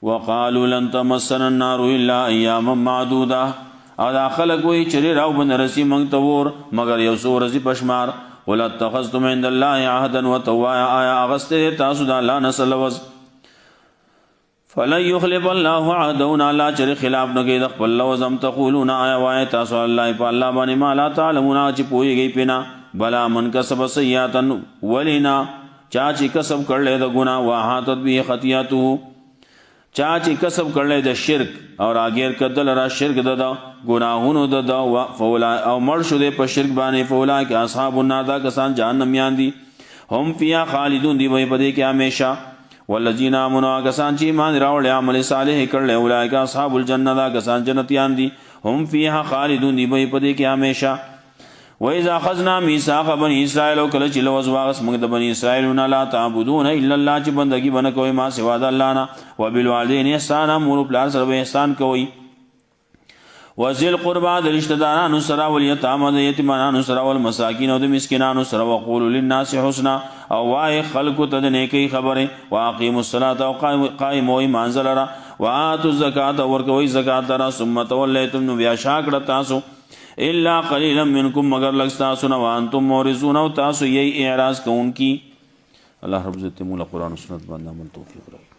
وقالوا لن تمسنا النار الا ایاما معدوده او دا خلق وی چری راو بنرسی منگ تور مگر یو سو رسی پشمار قل اتخذتم عند الله عهدا وتوایا آیا اغسطر تاسو دا اللہ نسل وز فلن يخلف الله عهده لا چر خلاف نگی دخ پل لوزم تقولون آیا وای تاسو اللہ پا اللہ بانی ما لا تعلمون چی پوئی گئی پینا بلا من کسب سیئاتا ولینا چاچی کسب کر لے دا گناہ واحاتت بھی خطیاتو چاچی کسب کر لے دا شرک اور آگیر کدل را شرک دا گناہونو دا او مرشو دے پا شرک بانے فولا کہ اصحاب النار دا کسان جہنمیان دی ہم فیا خالدون دی بھئی پدے کے ہمیشہ والذین آمنوا کسان چی ایمان راوڑے عمل صالح کر لے اولئک اصحاب الجنہ دا کسان جنتیان دی ہم فیہا خالدون دی بھئی پدے کے ہمیشہ وَإِذَا خَذْنَا مِيثَاقَ بَنِي إِسْرَائِيلَ وَكَلَ چِ لوز واغس مگد بنی اسرائیلون لا تعبدون الا اللہ چی بندگی بنکوئی ما سوا دا اللہ نا وبالوالدین احسانا مولو پلار سر بے احسان کوئی وذی القربى د رشتدارانو سره والیتامى د یتیمانو سره والمساکین او د مسکینانو سره وقولوا للناس حسنا او وای خلق ته د نیکی خبره واقیموا الصلاة او قائموا ایمان زلرا واتوا الزکاة ورکوي زکات را ثم تولیتم بیا شاکړه تاسو الا قلیلا منکم مگر لږ تاسو نه وانتم مورزون او تاسو یې اعراض کوونکی الله رب عزت مولا قرآن و سنت باندې عمل توفیق راکړي.